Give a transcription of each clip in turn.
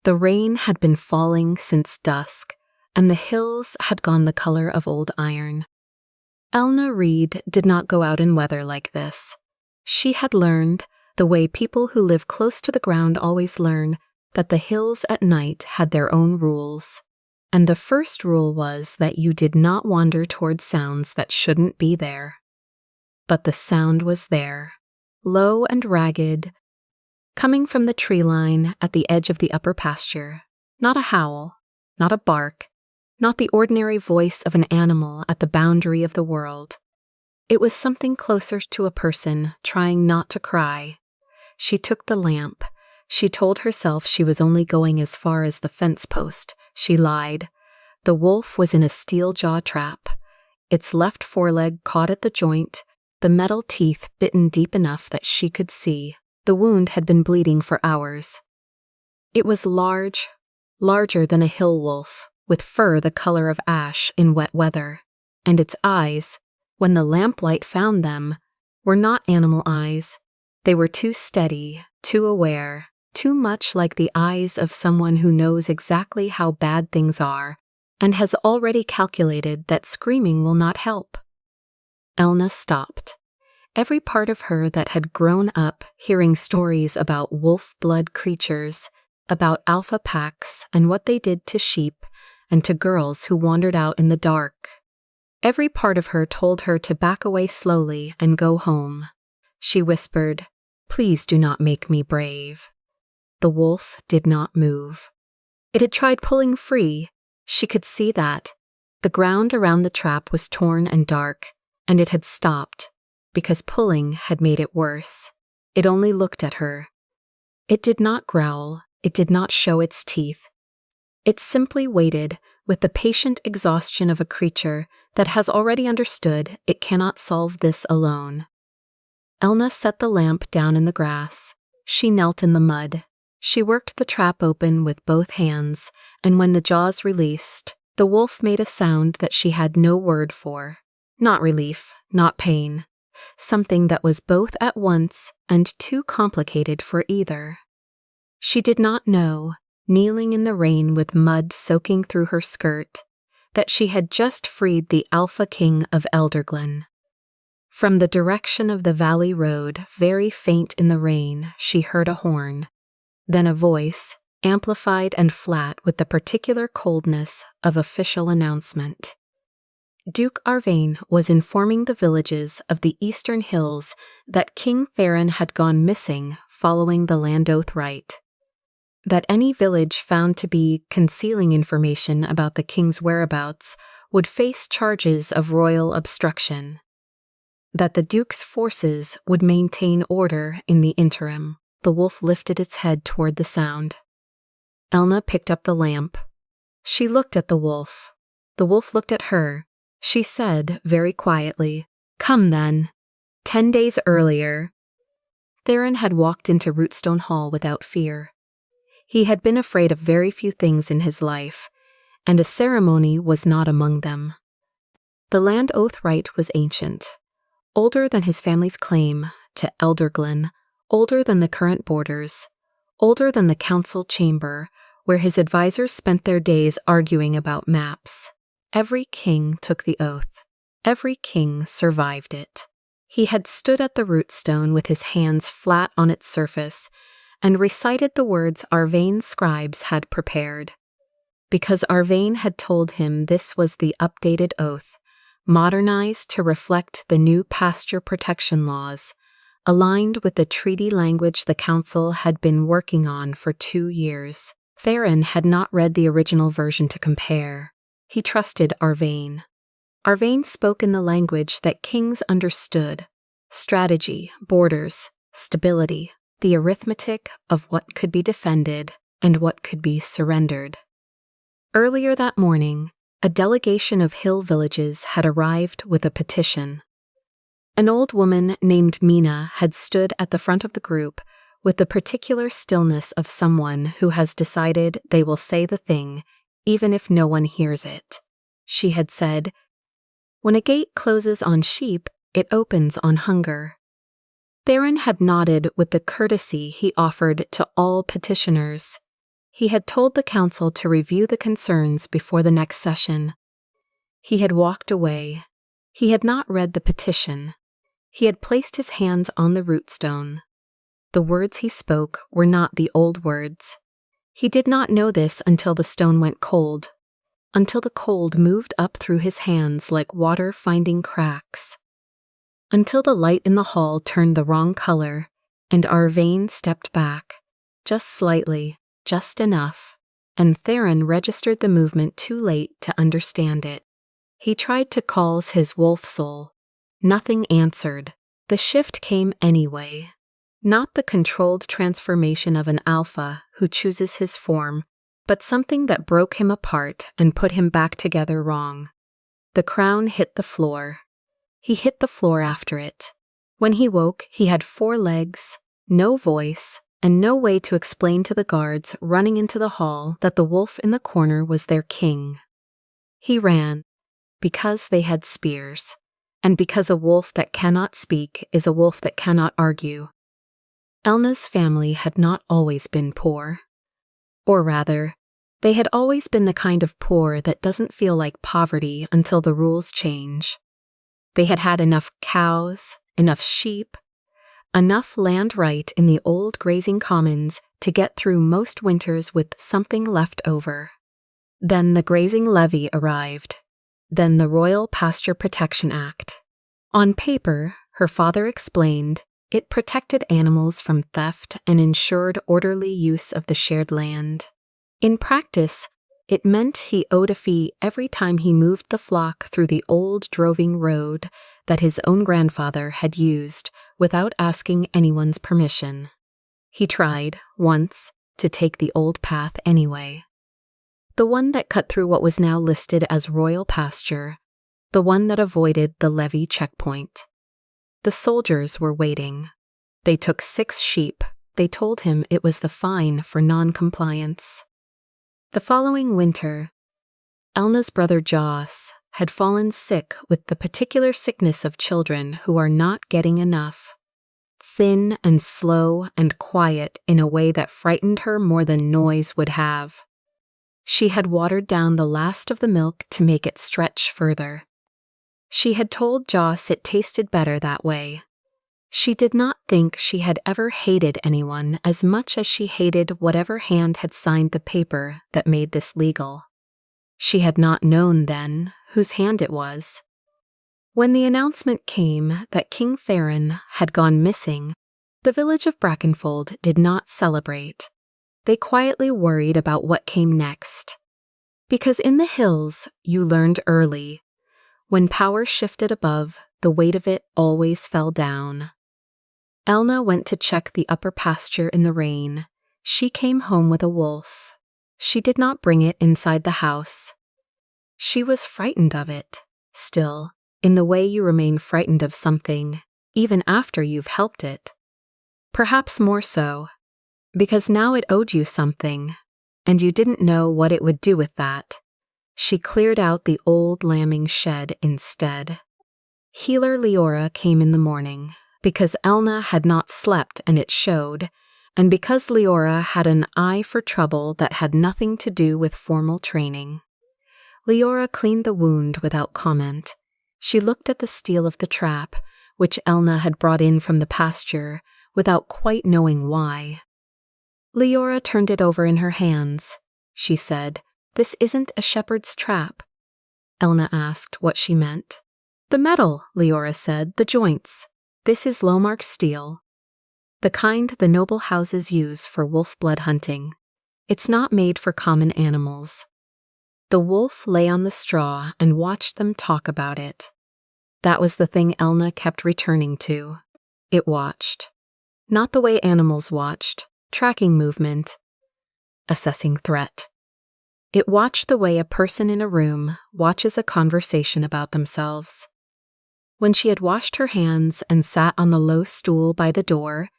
The rain had been falling since dusk, and the hills had gone the color of old iron. Elna Reed did not go out in weather like this. She had learned, the way people who live close to the ground always learn, that the hills at night had their own rules. And the first rule was that you did not wander toward sounds that shouldn't be there. But the sound was there, low and ragged, coming from the tree line at the edge of the upper pasture. Not a howl, not a bark, not the ordinary voice of an animal at the boundary of the world. It was something closer to a person trying not to cry. She took the lamp. She told herself she was only going as far as the fence post. She lied. The wolf was in a steel jaw trap. Its left foreleg caught at the joint, the metal teeth bitten deep enough that she could see. The wound had been bleeding for hours. It was large, larger than a hill wolf, with fur the color of ash in wet weather, and its eyes, when the lamplight found them, were not animal eyes. They were too steady, too aware, too much like the eyes of someone who knows exactly how bad things are and has already calculated that screaming will not help. Elna stopped. Every part of her that had grown up hearing stories about wolf-blood creatures, about alpha packs and what they did to sheep and to girls who wandered out in the dark. Every part of her told her to back away slowly and go home. She whispered, "Please do not make me brave." The wolf did not move. It had tried pulling free. She could see that. The ground around the trap was torn and dark, and it had stopped, because pulling had made it worse. It only looked at her. It did not growl. It did not show its teeth. It simply waited with the patient exhaustion of a creature that has already understood it cannot solve this alone. Elna set the lamp down in the grass. She knelt in the mud. She worked the trap open with both hands, and when the jaws released, the wolf made a sound that she had no word for. Not relief, not pain. Something that was both at once and too complicated for either. She did not know, kneeling in the rain with mud soaking through her skirt, that she had just freed the Alpha King of Elderglen. From the direction of the valley road, very faint in the rain, she heard a horn, then a voice, amplified and flat with the particular coldness of official announcement. Duke Arvane was informing the villages of the eastern hills that King Theron had gone missing following the land oath rite. That any village found to be concealing information about the king's whereabouts would face charges of royal obstruction. That the duke's forces would maintain order in the interim. The wolf lifted its head toward the sound. Elna picked up the lamp. She looked at the wolf. The wolf looked at her. She said, very quietly, "Come then." 10 days earlier, Theron had walked into Rootstone Hall without fear. He had been afraid of very few things in his life, and a ceremony was not among them. The land oath rite was ancient, older than his family's claim to Elderglen, older than the current borders, older than the council chamber, where his advisors spent their days arguing about maps. Every king took the oath. Every king survived it. He had stood at the rootstone with his hands flat on its surface and recited the words Arvane's scribes had prepared. Because Arvane had told him this was the updated oath, modernized to reflect the new pasture protection laws, aligned with the treaty language the council had been working on for 2 years. Theron had not read the original version to compare. He trusted Arvane. Arvane spoke in the language that kings understood: strategy, borders, stability, the arithmetic of what could be defended and what could be surrendered. Earlier that morning, a delegation of hill villages had arrived with a petition. An old woman named Mina had stood at the front of the group with the particular stillness of someone who has decided they will say the thing even if no one hears it. She had said, "When a gate closes on sheep, it opens on hunger." Theron had nodded with the courtesy he offered to all petitioners. He had told the council to review the concerns before the next session. He had walked away. He had not read the petition. He had placed his hands on the rootstone. The words he spoke were not the old words. He did not know this until the stone went cold, until the cold moved up through his hands like water finding cracks, until the light in the hall turned the wrong color, and Arvane stepped back, just slightly, just enough, and Theron registered the movement too late to understand it. He tried to call his wolf soul. Nothing answered. The shift came anyway. Not the controlled transformation of an alpha who chooses his form, but something that broke him apart and put him back together wrong. The crown hit the floor. He hit the floor after it. When he woke, he had 4 legs, no voice, and no way to explain to the guards running into the hall that the wolf in the corner was their king. He ran, because they had spears, and because a wolf that cannot speak is a wolf that cannot argue. Elna's family had not always been poor. Or rather, they had always been the kind of poor that doesn't feel like poverty until the rules change. They had had enough cows, enough sheep, enough land right in the old grazing commons to get through most winters with something left over. Then the grazing levy arrived. Then the Royal Pasture Protection Act. On paper, her father explained, it protected animals from theft and ensured orderly use of the shared land. In practice, it meant he owed a fee every time he moved the flock through the old droving road that his own grandfather had used without asking anyone's permission. He tried, once, to take the old path anyway. The one that cut through what was now listed as royal pasture, the one that avoided the levee checkpoint. The soldiers were waiting. They took 6 sheep. They told him it was the fine for non-compliance. The following winter, Elna's brother Joss had fallen sick with the particular sickness of children who are not getting enough. Thin and slow and quiet in a way that frightened her more than noise would have. She had watered down the last of the milk to make it stretch further. She had told Joss it tasted better that way. She did not think she had ever hated anyone as much as she hated whatever hand had signed the paper that made this legal. She had not known then whose hand it was. When the announcement came that King Theron had gone missing, the village of Brackenfold did not celebrate. They quietly worried about what came next. Because in the hills, you learned early, when power shifted above, the weight of it always fell down. Elna went to check the upper pasture in the rain. She came home with a wolf. She did not bring it inside the house. She was frightened of it, still, in the way you remain frightened of something, even after you've helped it. Perhaps more so, because now it owed you something, and you didn't know what it would do with that. She cleared out the old lambing shed instead. Healer Leora came in the morning, because Elna had not slept and it showed, and because Leora had an eye for trouble that had nothing to do with formal training. Leora cleaned the wound without comment. She looked at the steel of the trap, which Elna had brought in from the pasture, without quite knowing why. Leora turned it over in her hands. She said, "This isn't a shepherd's trap." Elna asked what she meant. "The metal," Leora said, "the joints. This is Lomark steel. The kind the noble houses use for wolf blood hunting. It's not made for common animals." The wolf lay on the straw and watched them talk about it. That was the thing Elna kept returning to. It watched. Not the way animals watched, tracking movement, assessing threat. It watched the way a person in a room watches a conversation about themselves. When she had washed her hands and sat on the low stool by the door,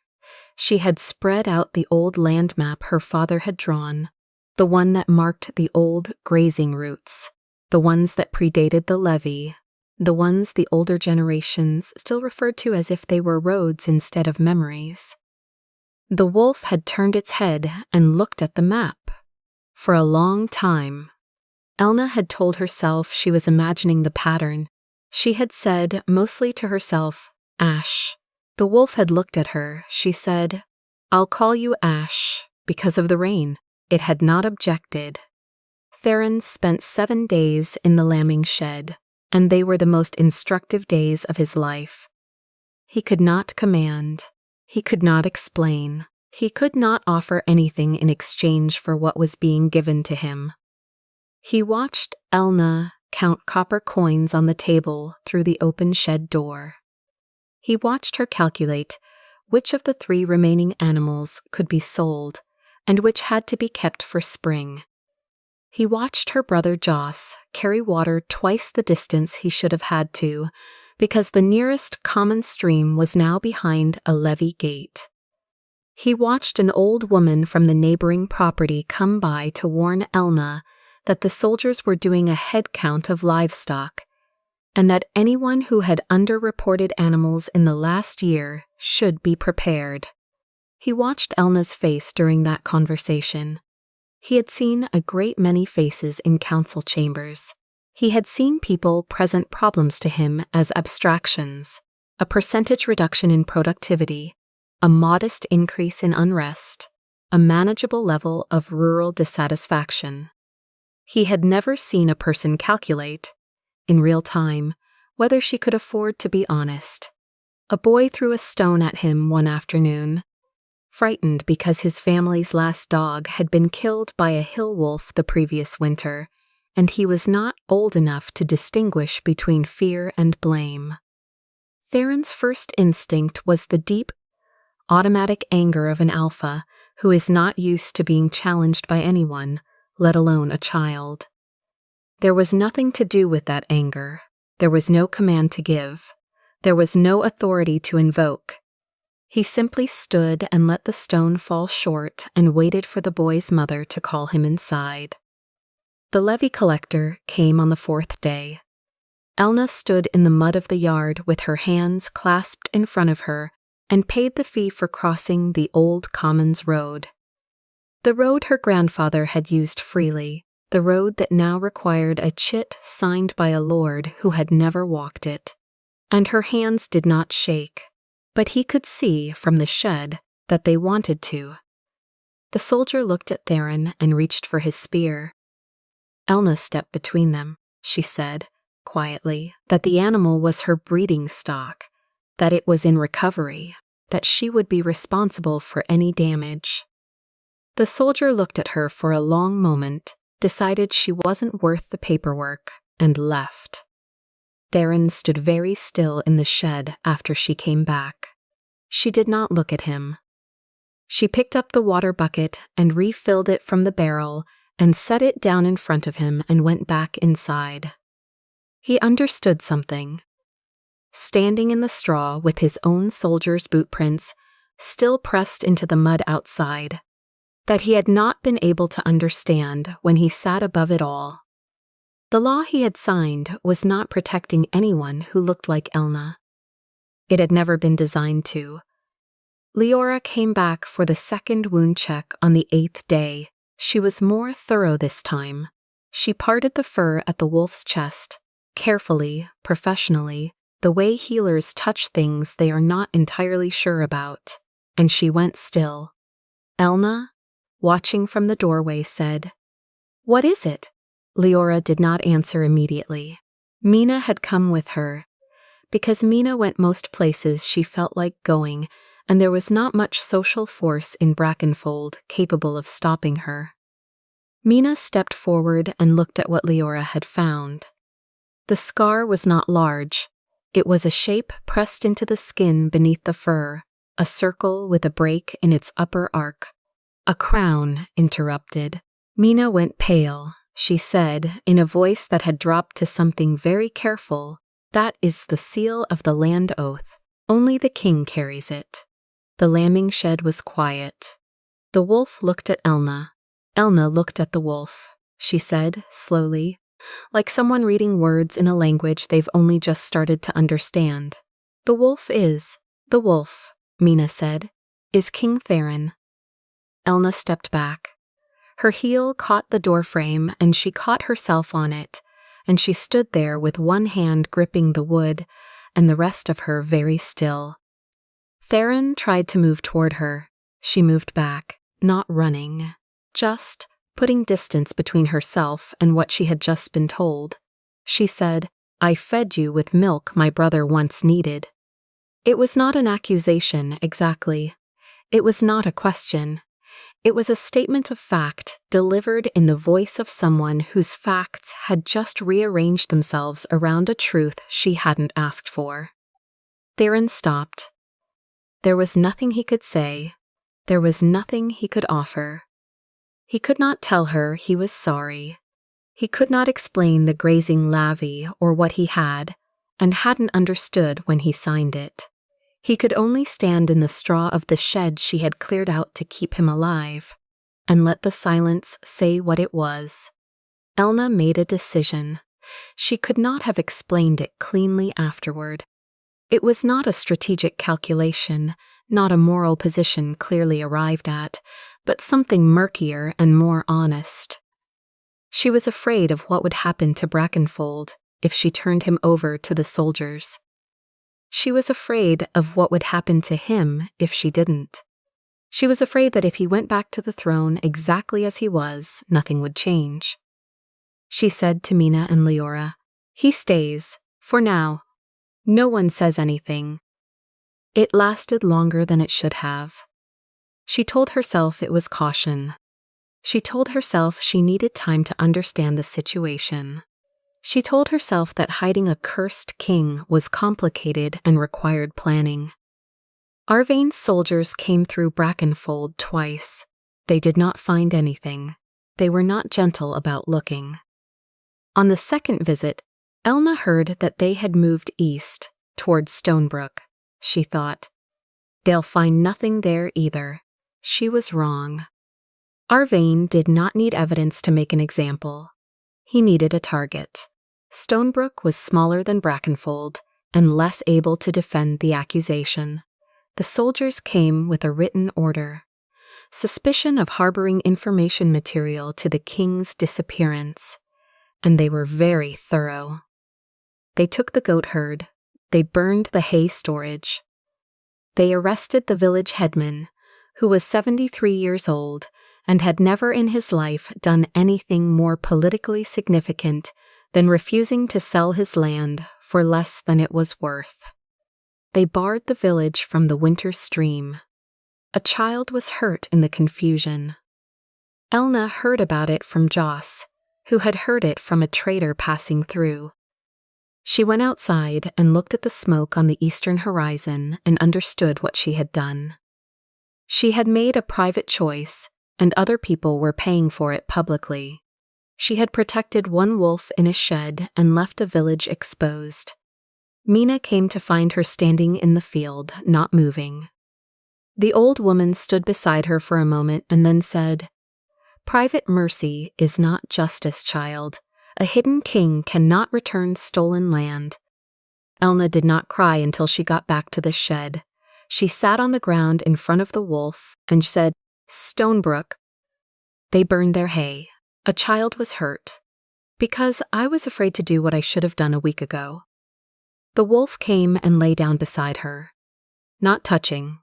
she had spread out the old land map her father had drawn, the one that marked the old grazing routes, the ones that predated the levee, the ones the older generations still referred to as if they were roads instead of memories. The wolf had turned its head and looked at the map. For a long time, Elna had told herself she was imagining the pattern. She had said, mostly to herself, Ash. The wolf had looked at her. She said, I'll call you Ash, because of the rain. It had not objected. Theron spent 7 days in the lambing shed, and they were the most instructive days of his life. He could not command. He could not explain. He could not offer anything in exchange for what was being given to him. He watched Elna count copper coins on the table through the open shed door. He watched her calculate which of the 3 remaining animals could be sold and which had to be kept for spring. He watched her brother Joss carry water twice the distance he should have had to, because the nearest common stream was now behind a levee gate. He watched an old woman from the neighboring property come by to warn Elna that the soldiers were doing a head count of livestock, and that anyone who had underreported animals in the last year should be prepared. He watched Elna's face during that conversation. He had seen a great many faces in council chambers. He had seen people present problems to him as abstractions, a percentage reduction in productivity, a modest increase in unrest, a manageable level of rural dissatisfaction. He had never seen a person calculate, in real time, whether she could afford to be honest. A boy threw a stone at him one afternoon, frightened because his family's last dog had been killed by a hill wolf the previous winter, and he was not old enough to distinguish between fear and blame. Theron's first instinct was the deep, automatic anger of an alpha who is not used to being challenged by anyone, let alone a child. There was nothing to do with that anger. There was no command to give. There was no authority to invoke. He simply stood and let the stone fall short and waited for the boy's mother to call him inside. The levy collector came on the 4th day. Elna stood in the mud of the yard with her hands clasped in front of her and paid the fee for crossing the old Commons Road. The road her grandfather had used freely, the road that now required a chit signed by a lord who had never walked it. And her hands did not shake, but he could see from the shed that they wanted to. The soldier looked at Theron and reached for his spear. Elna stepped between them. She said, quietly, that the animal was her breeding stock, that it was in recovery, that she would be responsible for any damage. The soldier looked at her for a long moment, decided she wasn't worth the paperwork, and left. Theron stood very still in the shed after she came back. She did not look at him. She picked up the water bucket and refilled it from the barrel and set it down in front of him and went back inside. He understood something. Standing in the straw with his own soldier's boot prints still pressed into the mud outside, that he had not been able to understand when he sat above it all. The law he had signed was not protecting anyone who looked like Elna. It had never been designed to. Leora came back for the 2nd wound check on the 8th day. She was more thorough this time. She parted the fur at the wolf's chest, carefully, professionally, the way healers touch things they are not entirely sure about, and she went still. Elna, watching from the doorway, said, "What is it?" Leora did not answer immediately. Mina had come with her. Because Mina went most places she felt like going, and there was not much social force in Brackenfold capable of stopping her. Mina stepped forward and looked at what Leora had found. The scar was not large. It was a shape pressed into the skin beneath the fur, a circle with a break in its upper arc. "A crown," interrupted. Mina went pale. She said, in a voice that had dropped to something very careful, "That is the seal of the land oath. Only the king carries it." The lambing shed was quiet. The wolf looked at Elna. Elna looked at the wolf. She said, slowly, like someone reading words in a language they've only just started to understand. The wolf, Mina said, is King Theron." Elna stepped back. Her heel caught the doorframe and she caught herself on it, and she stood there with one hand gripping the wood and the rest of her very still. Theron tried to move toward her. She moved back, not running, just putting distance between herself and what she had just been told. She said, "I fed you with milk my brother once needed." It was not an accusation, exactly. It was not a question. It was a statement of fact delivered in the voice of someone whose facts had just rearranged themselves around a truth she hadn't asked for. Theron stopped. There was nothing he could say. There was nothing he could offer. He could not tell her he was sorry. He could not explain the grazing levy or what he had, and hadn't understood when he signed it. He could only stand in the straw of the shed she had cleared out to keep him alive, and let the silence say what it was. Elna made a decision. She could not have explained it cleanly afterward. It was not a strategic calculation, not a moral position clearly arrived at, but something murkier and more honest. She was afraid of what would happen to Brackenfold if she turned him over to the soldiers. She was afraid of what would happen to him if she didn't. She was afraid that if he went back to the throne exactly as he was, nothing would change. She said to Mina and Leora, "He stays, for now. No one says anything." It lasted longer than it should have. She told herself it was caution. She told herself she needed time to understand the situation. She told herself that hiding a cursed king was complicated and required planning. Arvane's soldiers came through Brackenfold twice. They did not find anything. They were not gentle about looking. On the second visit, Elna heard that they had moved east, toward Stonebrook. She thought, "They'll find nothing there either." She was wrong. Arvane did not need evidence to make an example. He needed a target. Stonebrook was smaller than Brackenfold and less able to defend the accusation. The soldiers came with a written order. Suspicion of harboring information material to the king's disappearance. And they were very thorough. They took the goat herd. They burned the hay storage. They arrested the village headman, who was 73 years old and had never in his life done anything more politically significant than refusing to sell his land for less than it was worth. They barred the village from the winter stream. A child was hurt in the confusion. Elna heard about it from Joss, who had heard it from a trader passing through. She went outside and looked at the smoke on the eastern horizon and understood what she had done. She had made a private choice, and other people were paying for it publicly. She had protected one wolf in a shed and left a village exposed. Mina came to find her standing in the field, not moving. The old woman stood beside her for a moment and then said, "Private mercy is not justice, child. A hidden king cannot return stolen land." Elna did not cry until she got back to the shed. She sat on the ground in front of the wolf and said, "Stonebrook." They burned their hay. A child was hurt. Because I was afraid to do what I should have done a week ago. The wolf came and lay down beside her. Not touching.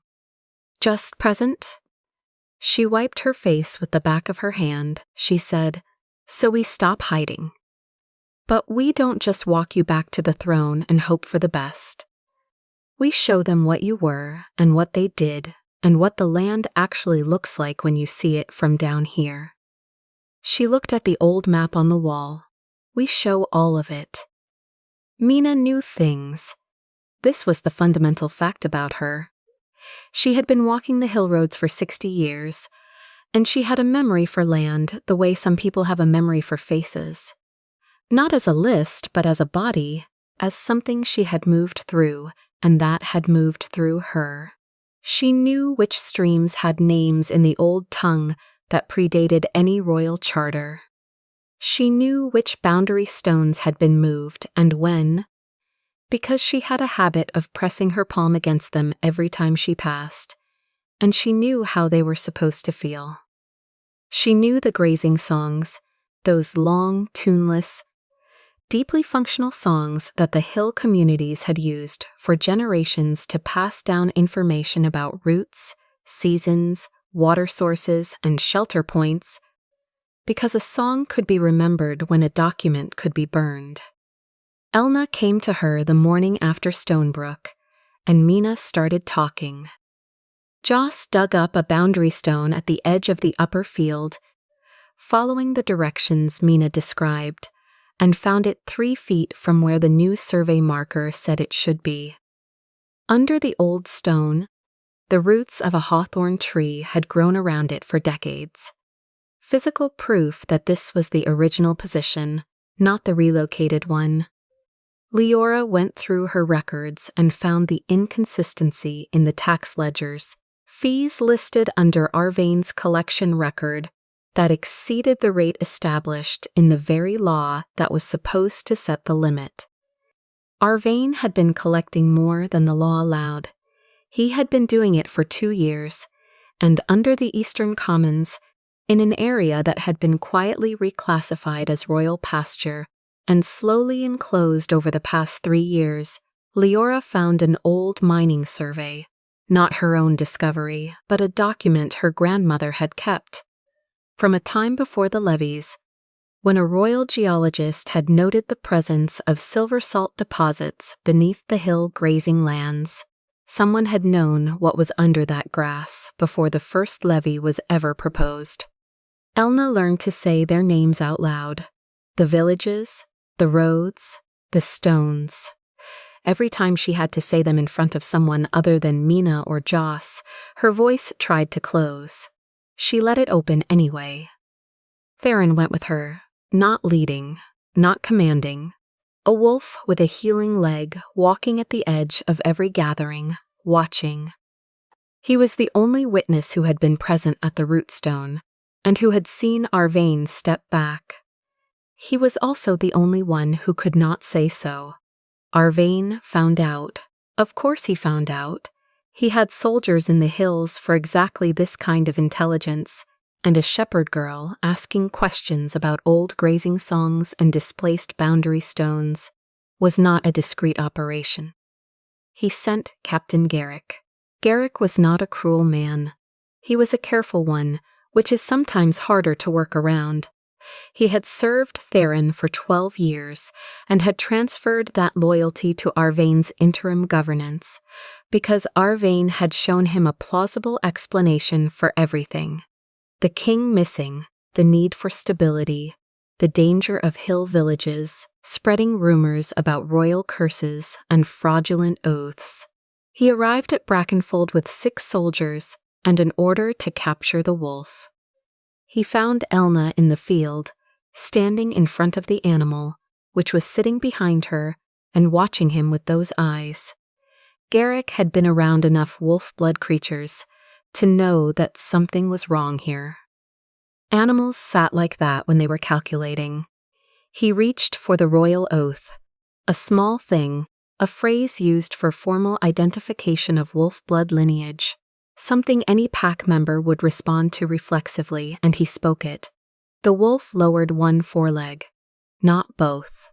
Just present. She wiped her face with the back of her hand. She said, "So we stop hiding. But we don't just walk you back to the throne and hope for the best. We show them what you were and what they did and what the land actually looks like when you see it from down here." She looked at the old map on the wall. We show all of it. Mina knew things. This was the fundamental fact about her. She had been walking the hill roads for 60 years, and she had a memory for land the way some people have a memory for faces. Not as a list, but as a body, as something she had moved through, and that had moved through her. She knew which streams had names in the old tongue that predated any royal charter. She knew which boundary stones had been moved and when, because she had a habit of pressing her palm against them every time she passed, and she knew how they were supposed to feel. She knew the grazing songs, those long, tuneless, deeply functional songs that the hill communities had used for generations to pass down information about routes, seasons, water sources, and shelter points, because a song could be remembered when a document could be burned. Elna came to her the morning after Stonebrook, and Mina started talking. Joss dug up a boundary stone at the edge of the upper field, following the directions Mina described, and found it 3 feet from where the new survey marker said it should be. Under the old stone, the roots of a hawthorn tree had grown around it for decades. Physical proof that this was the original position, not the relocated one. Leora went through her records and found the inconsistency in the tax ledgers, fees listed under Arvane's collection record that exceeded the rate established in the very law that was supposed to set the limit. Arvane had been collecting more than the law allowed. He had been doing it for 2 years, and under the Eastern Commons, in an area that had been quietly reclassified as royal pasture and slowly enclosed over the past 3 years, Leora found an old mining survey, not her own discovery, but a document her grandmother had kept. From a time before the levies, when a royal geologist had noted the presence of silver salt deposits beneath the hill grazing lands, someone had known what was under that grass before the first levy was ever proposed. Elna learned to say their names out loud, the villages, the roads, the stones. Every time she had to say them in front of someone other than Mina or Joss, her voice tried to close. She let it open anyway. Theron went with her, not leading, not commanding. A wolf with a healing leg walking at the edge of every gathering, watching. He was the only witness who had been present at the rootstone, and who had seen Arvane step back. He was also the only one who could not say so. Arvane found out. Of course he found out. He had soldiers in the hills for exactly this kind of intelligence, and a shepherd girl asking questions about old grazing songs and displaced boundary stones was not a discreet operation. He sent Captain Garrick. Garrick was not a cruel man. He was a careful one, which is sometimes harder to work around. He had served Theron for 12 years and had transferred that loyalty to Arvane's interim governance because Arvane had shown him a plausible explanation for everything. The king missing, the need for stability, the danger of hill villages, spreading rumors about royal curses and fraudulent oaths. He arrived at Brackenfold with 6 soldiers and an order to capture the wolf. He found Elna in the field, standing in front of the animal, which was sitting behind her and watching him with those eyes. Garrick had been around enough wolf-blood creatures to know that something was wrong here. Animals sat like that when they were calculating. He reached for the royal oath, a small thing, a phrase used for formal identification of wolf-blood lineage. Something any pack member would respond to reflexively, and he spoke it. The wolf lowered one foreleg, not both.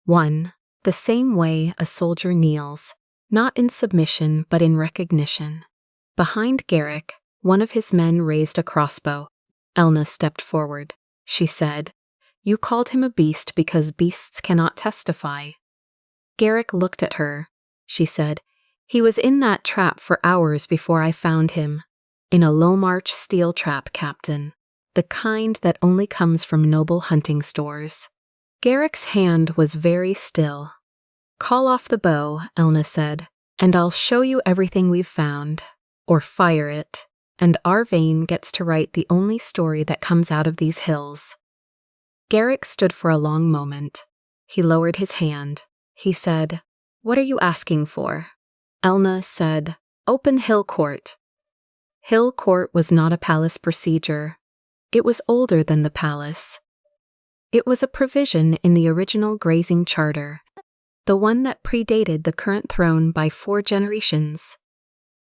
One, the same way a soldier kneels, not in submission but in recognition. Behind Garrick, one of his men raised a crossbow. Elna stepped forward. She said, "You called him a beast because beasts cannot testify." Garrick looked at her. She said, "He was in that trap for hours before I found him. In a low-march steel trap, Captain. The kind that only comes from noble hunting stores." Garrick's hand was very still. "Call off the bow," Elna said, "and I'll show you everything we've found. Or fire it, and Arvane gets to write the only story that comes out of these hills." Garrick stood for a long moment. He lowered his hand. He said, "What are you asking for?" Elna said, "Open Hill Court." Hill Court was not a palace procedure. It was older than the palace. It was a provision in the original grazing charter, the one that predated the current throne by 4 generations,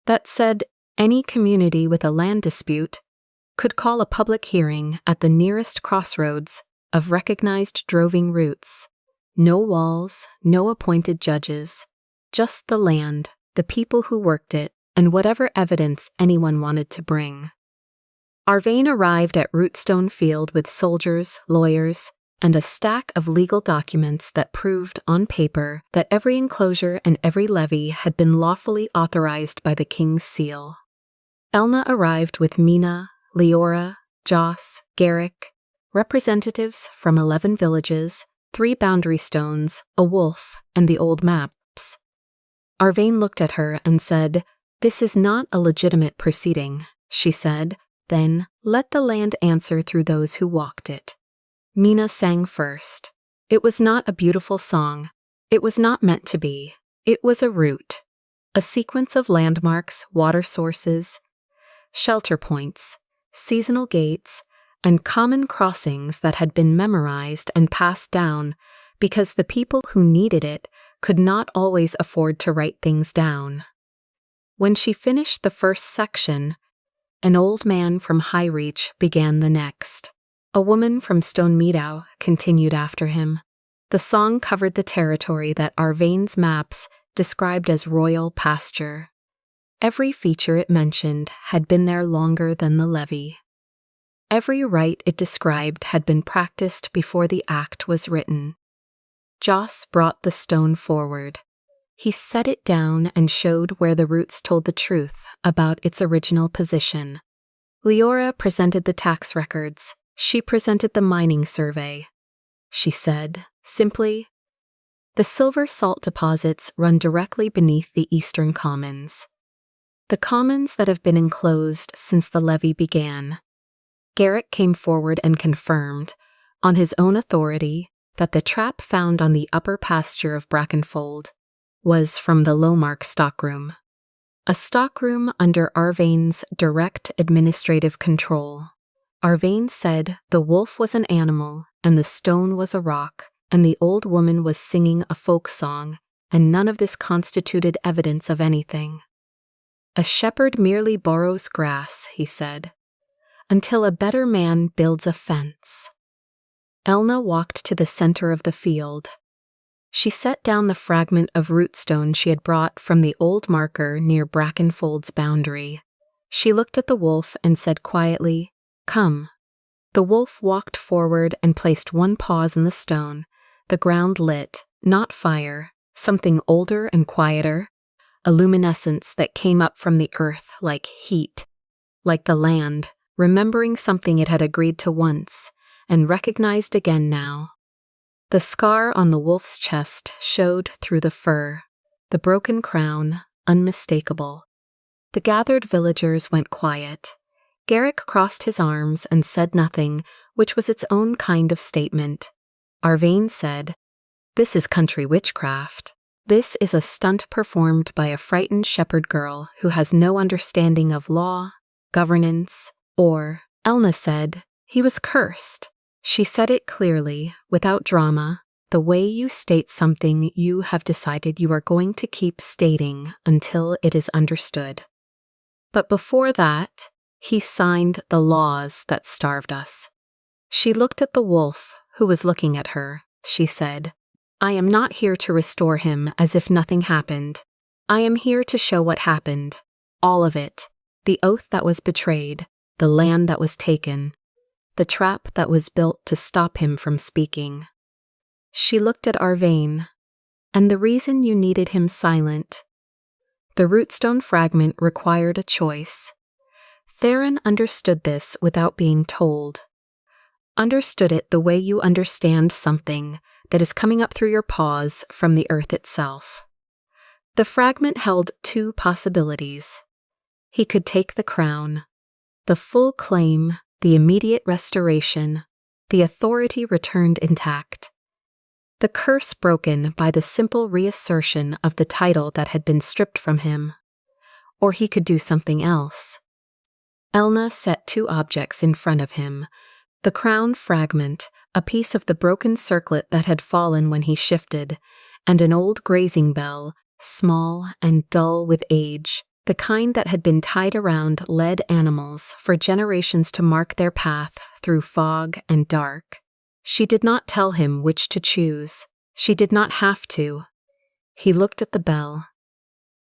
that said any community with a land dispute could call a public hearing at the nearest crossroads of recognized droving routes. No walls, no appointed judges, just the land, the people who worked it, and whatever evidence anyone wanted to bring. Arvane arrived at Rootstone Field with soldiers, lawyers, and a stack of legal documents that proved on paper that every enclosure and every levy had been lawfully authorized by the king's seal. Elna arrived with Mina, Leora, Joss, Garrick, representatives from 11 villages, 3 boundary stones, a wolf, and the old maps. Arvane looked at her and said, "This is not a legitimate proceeding," she said. "Then, let the land answer through those who walked it." Mina sang first. It was not a beautiful song. It was not meant to be. It was a route. A sequence of landmarks, water sources, shelter points, seasonal gates, and common crossings that had been memorized and passed down because the people who needed it could not always afford to write things down. When she finished the first section, an old man from Highreach began the next. A woman from Stone Meadow continued after him. The song covered the territory that Arvane's maps described as royal pasture. Every feature it mentioned had been there longer than the levy. Every rite it described had been practiced before the act was written. Joss brought the stone forward. He set it down and showed where the roots told the truth about its original position. Leora presented the tax records. She presented the mining survey. She said, simply, "The silver salt deposits run directly beneath the eastern commons. The commons that have been enclosed since the levy began." Garrick came forward and confirmed, on his own authority, that the trap found on the upper pasture of Brackenfold was from the Lowmark stockroom. A stockroom under Arvane's direct administrative control. Arvane said the wolf was an animal, and the stone was a rock, and the old woman was singing a folk song, and none of this constituted evidence of anything. "A shepherd merely borrows grass," he said, "until a better man builds a fence." Elna walked to the center of the field. She set down the fragment of rootstone she had brought from the old marker near Brackenfold's boundary. She looked at the wolf and said quietly, "Come." The wolf walked forward and placed one paws in the stone. The ground lit, not fire, something older and quieter, a luminescence that came up from the earth like heat, like the land, remembering something it had agreed to once, and recognized again now. The scar on the wolf's chest showed through the fur, the broken crown, unmistakable. The gathered villagers went quiet. Garrick crossed his arms and said nothing, which was its own kind of statement. Arvane said, "This is country witchcraft. This is a stunt performed by a frightened shepherd girl who has no understanding of law, governance, or," Elna said, "he was cursed." She said it clearly, without drama, the way you state something you have decided you are going to keep stating until it is understood. But before that, he signed the laws that starved us. She looked at the wolf, who was looking at her. She said, "I am not here to restore him as if nothing happened. I am here to show what happened. All of it. The oath that was betrayed, the land that was taken, the trap that was built to stop him from speaking." She looked at Arvane. "And the reason you needed him silent." The rootstone fragment required a choice. Theron understood this without being told. Understood it the way you understand something that is coming up through your paws from the earth itself. The fragment held 2 possibilities. He could take the crown, the full claim, the immediate restoration, the authority returned intact. The curse broken by the simple reassertion of the title that had been stripped from him. Or he could do something else. Elna set 2 objects in front of him. The crown fragment, a piece of the broken circlet that had fallen when he shifted, and an old grazing bell, small and dull with age, the kind that had been tied around led animals for generations to mark their path through fog and dark. She did not tell him which to choose. She did not have to. He looked at the bell.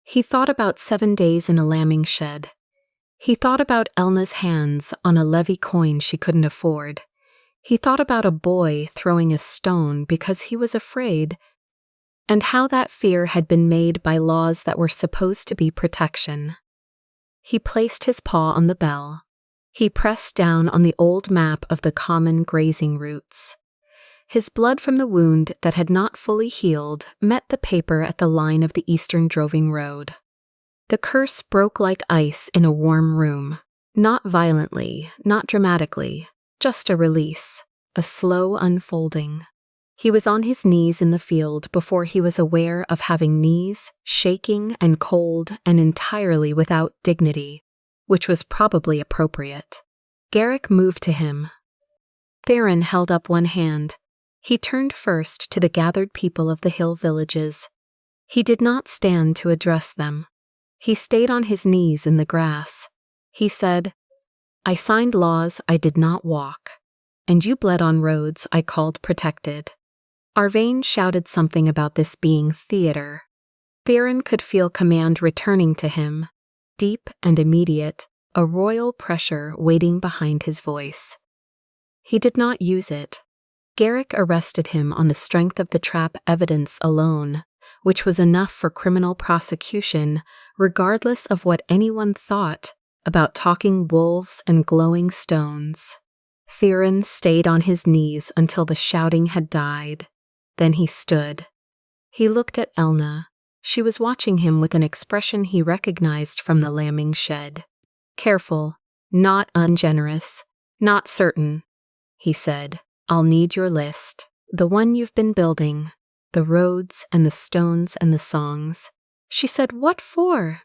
He thought about 7 days in a lambing shed. He thought about Elna's hands on a levy coin she couldn't afford. He thought about a boy throwing a stone because he was afraid, and how that fear had been made by laws that were supposed to be protection. He placed his paw on the bell. He pressed down on the old map of the common grazing routes. His blood from the wound that had not fully healed met the paper at the line of the eastern droving road. The curse broke like ice in a warm room. Not violently, not dramatically, just a release, a slow unfolding. He was on his knees in the field before he was aware of having knees, shaking and cold and entirely without dignity, which was probably appropriate. Garrick moved to him. Theron held up one hand. He turned first to the gathered people of the hill villages. He did not stand to address them. He stayed on his knees in the grass. He said, "I signed laws I did not walk, and you bled on roads I called protected." Arvane shouted something about this being theater. Theron could feel command returning to him, deep and immediate, a royal pressure waiting behind his voice. He did not use it. Garrick arrested him on the strength of the trap evidence alone, which was enough for criminal prosecution, regardless of what anyone thought about talking wolves and glowing stones. Theron stayed on his knees until the shouting had died. Then he stood. He looked at Elna. She was watching him with an expression he recognized from the lambing shed. "Careful, not ungenerous, not certain," he said. "I'll need your list. The one you've been building. The roads and the stones and the songs." She said, "What for?"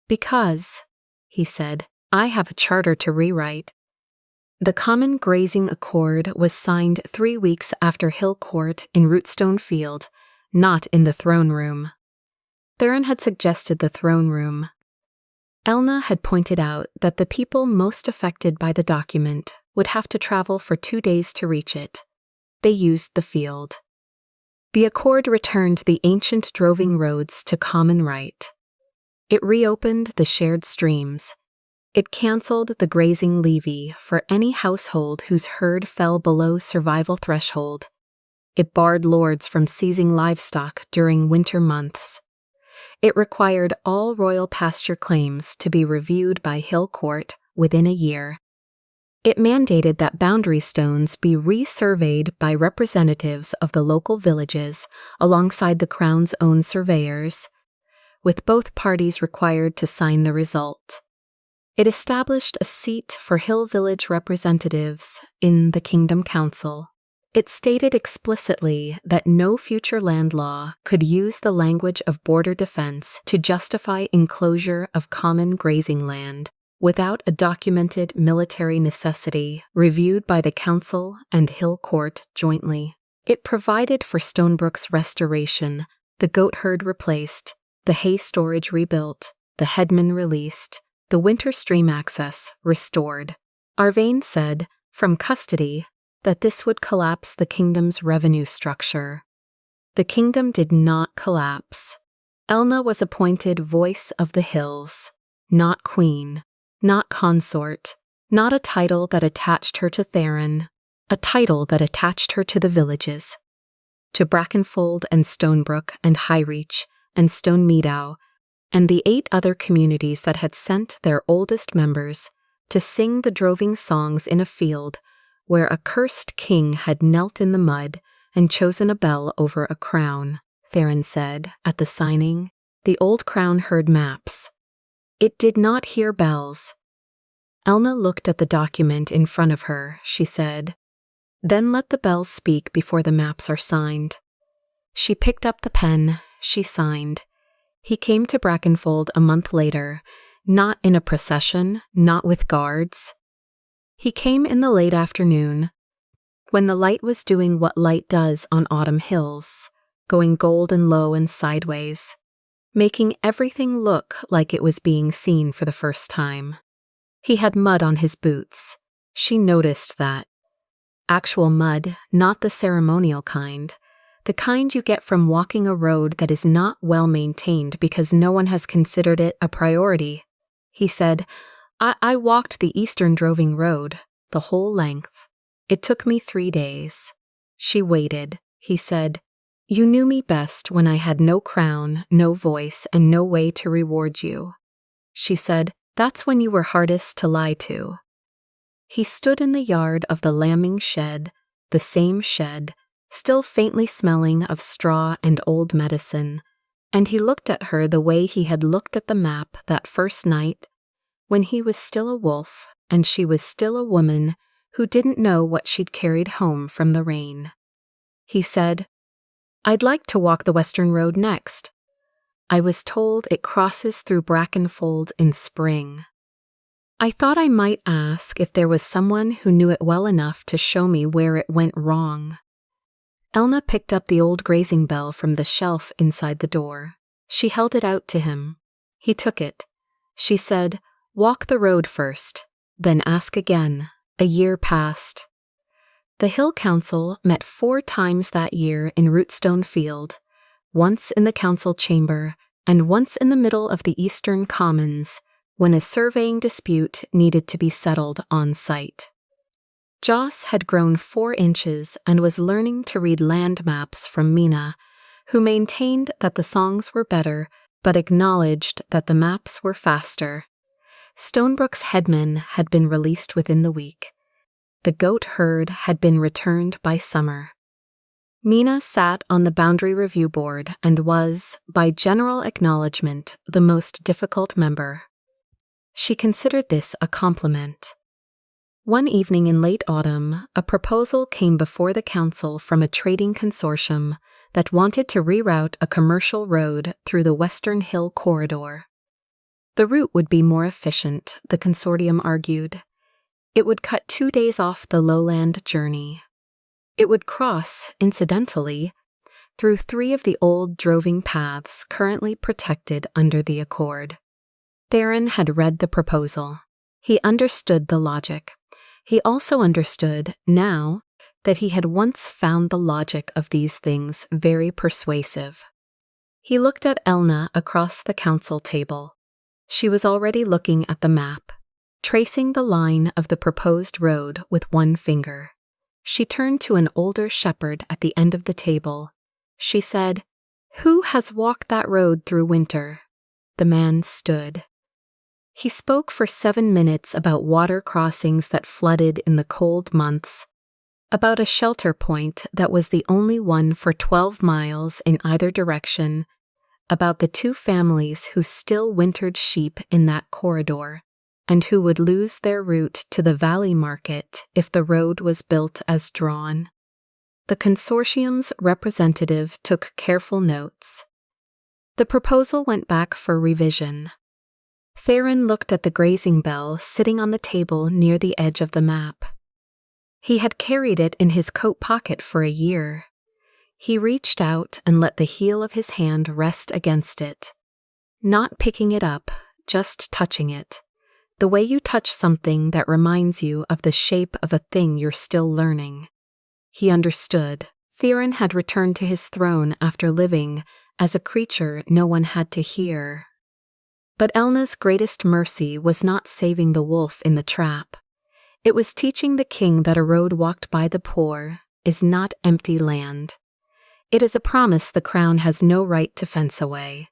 "Because," he said, "I have a charter to rewrite." The Common Grazing Accord was signed 3 weeks after Hill Court in Rootstone Field, not in the throne room. Theron had suggested the throne room. Elna had pointed out that the people most affected by the document would have to travel for 2 days to reach it. They used the field. The accord returned the ancient droving roads to common right. It reopened the shared streams. It cancelled the grazing levy for any household whose herd fell below survival threshold. It barred lords from seizing livestock during winter months. It required all royal pasture claims to be reviewed by Hill Court within a year. It mandated that boundary stones be resurveyed by representatives of the local villages alongside the Crown's own surveyors, with both parties required to sign the result. It established a seat for Hill Village representatives in the Kingdom Council. It stated explicitly that no future land law could use the language of border defense to justify enclosure of common grazing land without a documented military necessity reviewed by the Council and Hill Court jointly. It provided for Stonebrook's restoration, the goat herd replaced, the hay storage rebuilt, the headman released, the winter stream access restored. Arvane said, from custody, that this would collapse the kingdom's revenue structure. The kingdom did not collapse. Elna was appointed voice of the hills, not queen, not consort, not a title that attached her to Theron, a title that attached her to the villages, to Brackenfold and Stonebrook and Highreach and Stone Meadow, and the 8 other communities that had sent their oldest members to sing the droving songs in a field where a cursed king had knelt in the mud and chosen a bell over a crown. Theron said, at the signing, the old crown heard maps. It did not hear bells. Elna looked at the document in front of her, she said. Then let the bells speak before the maps are signed. She picked up the pen, she signed. He came to Brackenfold a month later, not in a procession, not with guards. He came in the late afternoon, when the light was doing what light does on autumn hills, going golden low and sideways. making everything look like it was being seen for the first time. He had mud on his boots. She noticed that. Actual mud, not the ceremonial kind. The kind you get from walking a road that is not well maintained because no one has considered it a priority. He said, I walked the Eastern Droving Road, the whole length. It took me 3 days. She waited. He said, You knew me best when I had no crown, no voice, and no way to reward you. She said, That's when you were hardest to lie to. He stood in the yard of the lambing shed, the same shed, still faintly smelling of straw and old medicine, and he looked at her the way he had looked at the map that first night, when he was still a wolf and she was still a woman who didn't know what she'd carried home from the rain. He said, I'd like to walk the Western Road next. I was told it crosses through Brackenfold in spring. I thought I might ask if there was someone who knew it well enough to show me where it went wrong. Elna picked up the old grazing bell from the shelf inside the door. She held it out to him. He took it. She said, Walk the road first, then ask again. A year passed. The Hill Council met 4 times that year in Rootstone Field, once in the council chamber and once in the middle of the Eastern Commons, when a surveying dispute needed to be settled on site. Joss had grown 4 inches and was learning to read land maps from Mina, who maintained that the songs were better but acknowledged that the maps were faster. Stonebrook's headman had been released within the week. The goat herd had been returned by summer. Mina sat on the boundary review board and was, by general acknowledgement, the most difficult member. She considered this a compliment. One evening in late autumn, a proposal came before the council from a trading consortium that wanted to reroute a commercial road through the Western Hill Corridor. The route would be more efficient, the consortium argued. It would cut 2 days off the lowland journey. It would cross, incidentally, through 3 of the old droving paths currently protected under the accord. Theron had read the proposal. He understood the logic. He also understood, now, that he had once found the logic of these things very persuasive. He looked at Elna across the council table. She was already looking at the map, tracing the line of the proposed road with one finger. She turned to an older shepherd at the end of the table. She said, Who has walked that road through winter? The man stood. He spoke for 7 minutes about water crossings that flooded in the cold months, about a shelter point that was the only one for 12 miles in either direction, about the 2 families who still wintered sheep in that corridor, and who would lose their route to the valley market if the road was built as drawn. The consortium's representative took careful notes. The proposal went back for revision. Theron looked at the grazing bell sitting on the table near the edge of the map. He had carried it in his coat pocket for a year. He reached out and let the heel of his hand rest against it. Not picking it up, just touching it. The way you touch something that reminds you of the shape of a thing you're still learning. He understood. Theron had returned to his throne after living as a creature no one had to hear. But Elna's greatest mercy was not saving the wolf in the trap. It was teaching the king that a road walked by the poor is not empty land. It is a promise the crown has no right to fence away.